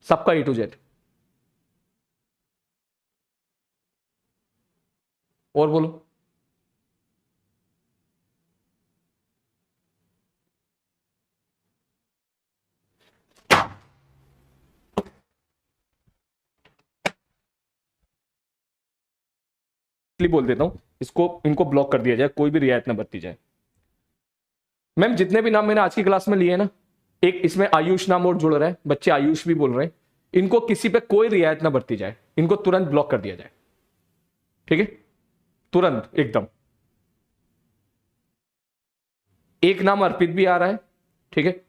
सबका A to Z। और बोलो। बोल देता हूं इसको, इनको ब्लॉक कर दिया जाए, कोई भी रियायत ना बरती जाए। मैम जितने भी नाम मैंने आज की क्लास में लिए ना, एक इसमें आयुष नाम और जुड़ रहा है, बच्चे आयुष भी बोल रहे हैं, इनको किसी पे कोई रियायत ना बरती जाए, इनको तुरंत ब्लॉक कर दिया जाए, ठीक है, तुरंत एकदम। एक नाम अर्पित भी आ रहा है, ठीक है,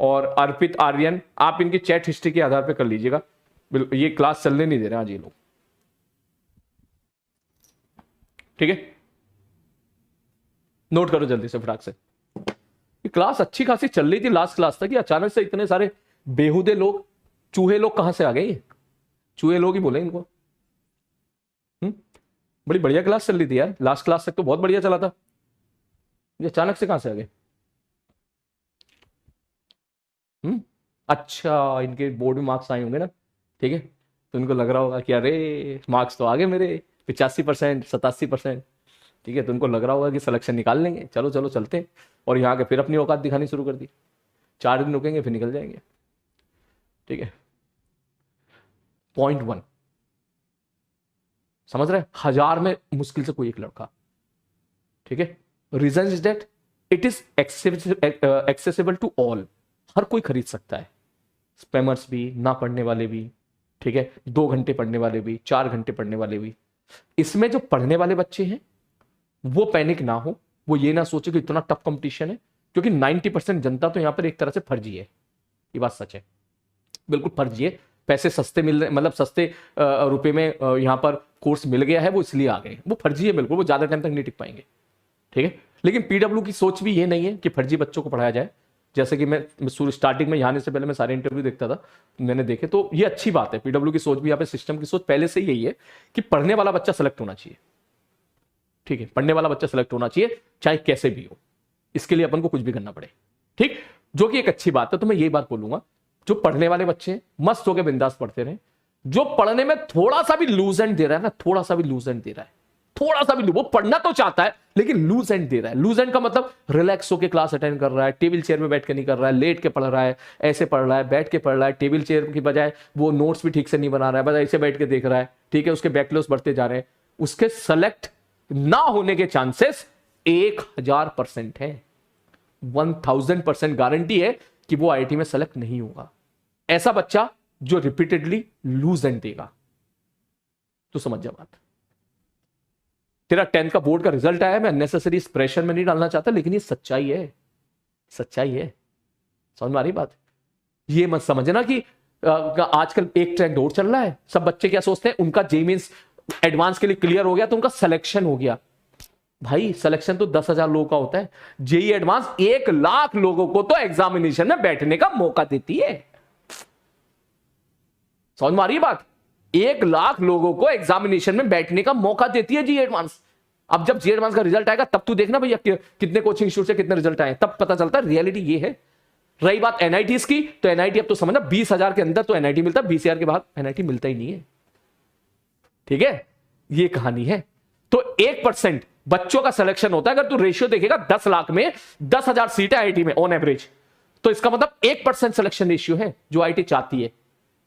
और अर्पित आर्यन, आप इनकी चैट हिस्ट्री के आधार पर कर लीजिएगा, ये क्लास चलने नहीं दे रहे आज ये लोग, ठीक है, नोट करो जल्दी से फटाक से। ये क्लास अच्छी खासी चल रही थी लास्ट क्लास तक, अचानक से इतने सारे बेहुदे लोग, चूहे लोग कहां से आ गए? ये चूहे लोग ही बोले इनको। बड़ी बढ़िया क्लास चल रही थी यार, लास्ट क्लास तक तो बहुत बढ़िया चला था, ये अचानक से कहां से आ गए? अच्छा, इनके बोर्ड में मार्क्स आए होंगे ना, ठीक है, तो इनको लग रहा होगा कि अरे मार्क्स तो आ गए मेरे 85%, 87%, ठीक है, तो उनको लग रहा होगा कि सिलेक्शन निकाल लेंगे, चलो चलो चलते हैं, और यहाँ के फिर अपनी औकात दिखानी शुरू कर दी, 4 दिन रुकेंगे फिर निकल जाएंगे, ठीक है। .1 समझ रहे हैं, 1000 में मुश्किल से कोई एक लड़का, ठीक है। Reason is that it is accessible to all, हर कोई खरीद सकता है, स्पैमर्स भी, ना पढ़ने वाले भी, ठीक है, 2 घंटे पढ़ने वाले भी, 4 घंटे पढ़ने वाले भी। इसमें जो पढ़ने वाले बच्चे हैं वो पैनिक ना हो, वो ये ना सोचे कि इतना टफ कंपटीशन है, क्योंकि 90% जनता तो यहां पर एक तरह से फर्जी है, ये बात सच है, बिल्कुल फर्जी है। पैसे सस्ते मिल रहे, मतलब सस्ते रुपए में यहां पर कोर्स मिल गया है, वो इसलिए आ गए, वो फर्जी है बिल्कुल, वो ज्यादा टाइम तक नहीं टिक पाएंगे, ठीक है। लेकिन पीडब्ल्यू की सोच भी ये नहीं है कि फर्जी बच्चों को पढ़ाया जाए, जैसे कि मैं स्टार्टिंग में आने से पहले मैं सारे इंटरव्यू देखता था, मैंने देखे, तो ये अच्छी बात है, पीडब्ल्यू की सोच भी, यहाँ पे सिस्टम की सोच पहले से ही यही है कि पढ़ने वाला बच्चा सेलेक्ट होना चाहिए, ठीक है, पढ़ने वाला बच्चा सेलेक्ट होना चाहिए, चाहे कैसे भी हो, इसके लिए अपन को कुछ भी करना पड़े, ठीक, जो कि एक अच्छी बात है। तो मैं यही बात बोलूंगा, जो पढ़ने वाले बच्चे मस्त होकर बिंदास पढ़ते रहे, जो पढ़ने में थोड़ा सा भी लूज एंड दे रहा है ना, थोड़ा सा भी लूज एंड दे रहा है, थोड़ा सा भी, वो पढ़ना तो चाहता है लेकिन लूज एंड दे रहा है, लूज एंड का मतलब रिलैक्स होकर क्लास अटेंड कर रहा है, टेबल चेयर में बैठ के नहीं कर रहा है, लेट के पढ़ रहा है, ऐसे पढ़ रहा है, बैठ के पढ़ रहा है, टेबल चेयर की बजाय वो नोट्स भी ठीक से नहीं बना रहा है, बस ऐसे बैठ के देख रहा है, ठीक है, उसके बैकलॉग्स बढ़ते जा रहे हैं, उसके सेलेक्ट ना होने के चांसेस 1000% है, 1000% गारंटी है कि वो आईआईटी में सेलेक्ट नहीं होगा, ऐसा बच्चा जो रिपीटेडली लूज एंड देगा। तो समझ जा बात, तेरा 10th का बोर्ड का रिजल्ट आया, मैं अननेसेसरी इस प्रेशर में नहीं डालना चाहता, लेकिन ये सच्चाई है, सच्चाई है, समझ में आ रही बात? ये मत समझना कि आजकल एक ट्रेंड और चल रहा है, सब बच्चे क्या सोचते हैं, उनका जेईई मेंस एडवांस के लिए क्लियर हो गया तो उनका सिलेक्शन हो गया। भाई सिलेक्शन तो 10,000 लोगों का होता है, जेईई एडवांस 1 लाख लोगों को तो एग्जामिनेशन में बैठने का मौका देती है, समझ में आ रही है बात? 1 लाख लोगों को एग्जामिनेशन में बैठने का मौका देती है जेईई एडवांस। अब जब जेईई एडवांस का रिजल्ट आएगा तब तू देखना भैया कितने कोचिंग इंस्टीट्यूट से कितने रिजल्ट आए, तब पता चलता है, रियलिटी ये है। रही बात एनआईटीज की, तो एनआईटी अब तो समझना 20,000 के अंदर तो एनआईटी मिलता है, 20,000 के बाद एनआईटी मिलता ही नहीं है, ठीक है, ये कहानी है। तो 1% बच्चों का सिलेक्शन होता है, अगर तू रेशियो देखेगा 10 लाख में 10,000 सीटें आईआईटी में ऑन एवरेज, तो इसका मतलब 1% सिलेक्शन रेशियो है जो आईआईटी चाहती है,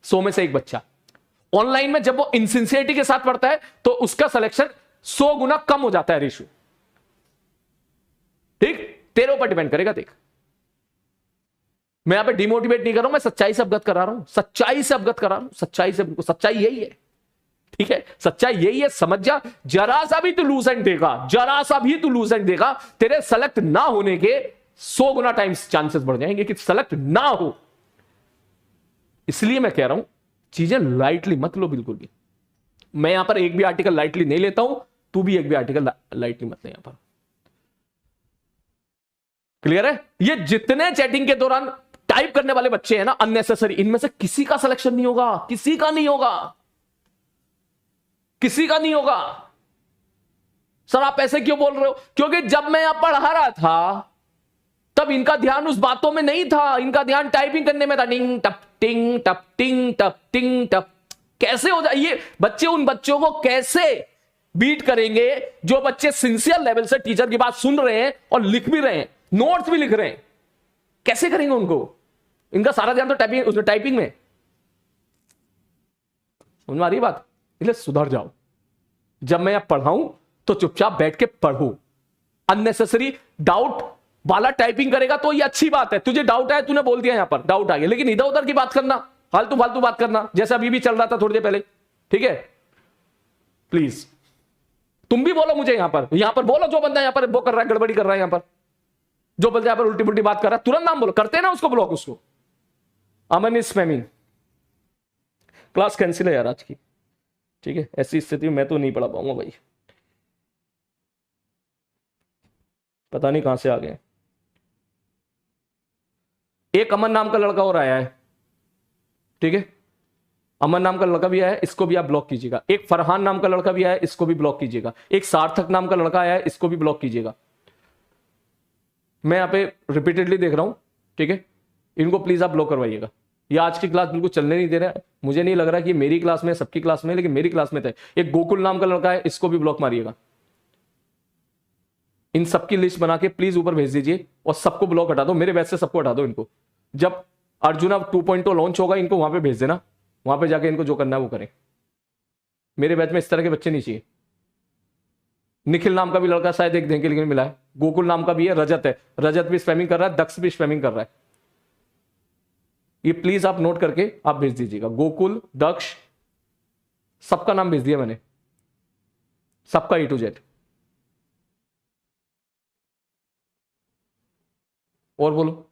100 में से एक बच्चा। ऑनलाइन में जब वो इनसिंसियरिटी के साथ पढ़ता है तो उसका सिलेक्शन 100 गुना कम हो जाता है रेशियो, ठीक, तेरे ऊपर डिपेंड करेगा। देख मैं यहां पे डिमोटिवेट नहीं कर रहा हूं, मैं सच्चाई से अवगत करा रहा हूं, सच्चाई से अवगत करा रहा हूं, सच्चाई से, सच्चाई यही है, ठीक है, सच्चाई यही है, समझ जा। जरा सा भी तू लूज एंड देगा, जरा सा भी तू लूज एंड देगा, तेरे सेलेक्ट ना होने के 100 गुना टाइम्स चांसेस बढ़ जाएंगे कि सेलेक्ट ना हो। इसलिए मैं कह रहा हूं चीजें लाइटली मत लो बिल्कुल भी। मैं यहां पर एक भी आर्टिकल लाइटली नहीं लेता हूं, तू भी एक भी आर्टिकल लाइटली मत ले यहां पर, क्लियर है? ये जितने चैटिंग के दौरान टाइप करने वाले बच्चे हैं ना अननेसेसरी, इनमें से किसी का सिलेक्शन नहीं होगा, किसी का नहीं होगा, किसी का नहीं होगा। सर आप ऐसे क्यों बोल रहे हो? क्योंकि जब मैं यहां पढ़ा रहा था तब इनका ध्यान उस बातों में नहीं था, इनका ध्यान टाइपिंग करने में था। टिंग टप टिंग टप टिंग टप टिंग टप। कैसे हो जाए ये बच्चे? उन बच्चों को कैसे बीट करेंगे जो बच्चे सिंसियर लेवल से टीचर की बात सुन रहे हैं और लिख भी रहे हैं, नोट्स भी लिख रहे हैं? कैसे करेंगे उनको? इनका सारा ध्यान तो टाइपिंग में। समझ में आ रही बात? इसलिए सुधर जाओ। जब मैं यहां पढ़ाऊं तो चुपचाप बैठ के पढ़ो। अननेसेसरी डाउट वाला टाइपिंग करेगा तो ये अच्छी बात है, तुझे डाउट आया, तूने बोल दिया यहां पर डाउट आ गया, लेकिन इधर उधर की बात करना, फालतू फालतू बात करना, जैसा अभी भी चल रहा था थोड़ी देर पहले, ठीक है? प्लीज तुम भी बोलो मुझे, यहां पर बोलो जो बंदा यहां पर वो कर रहा है, गड़बड़ी कर रहा है, यहां पर जो बंदा यहां पर उल्टी पुल्टी बात कर रहा है, तुरंत नाम बोलो। करते हैं ना उसको ब्लॉक, उसको। अमन इज स्पैमिंग। क्लास कैंसिल है यार आज की, ठीक है? ऐसी स्थिति में मैं तो नहीं पढ़ा पाऊंगा भाई, पता नहीं कहां से आ गए। एक अमन नाम का लड़का और आया है, ठीक है? अमन नाम का लड़का भी आया है, इसको भी आप ब्लॉक कीजिएगा। एक फरहान नाम का लड़का भी आया है, इसको भी ब्लॉक कीजिएगा। एक सार्थक नाम का लड़का आया है, इसको भी ब्लॉक कीजिएगा। मैं यहां पे रिपीटेडली देख रहा हूं, ठीक है? इनको प्लीज आप ब्लॉक करवाइएगा। ये आज की क्लास बिल्कुल चलने नहीं दे रहा है। मुझे नहीं लग रहा कि मेरी क्लास में, सबकी क्लास में, लेकिन मेरी क्लास में थे। एक गोकुल नाम का लड़का है, इसको भी ब्लॉक मारिएगा। इन सबकी लिस्ट बना के प्लीज ऊपर भेज दीजिए और सबको ब्लॉक हटा दो। मेरे बैच से सबको हटा दो इनको। जब अर्जुना 2.0 लॉन्च होगा, इनको वहां पे भेज देना, वहां पे जाके इनको जो करना है वो करें। मेरे बैच में इस तरह के बच्चे नहीं चाहिए। निखिल नाम का भी लड़का शायद एक दिन के लिए मिला है। गोकुल नाम का भी है, रजत है, रजत भी स्पैमिंग कर रहा है, दक्ष भी स्पैमिंग कर रहा है। ये प्लीज आप नोट करके आप भेज दीजिएगा। गोकुल, दक्ष, सबका नाम भेज दिया मैंने, सबका A to Z। और बोलो।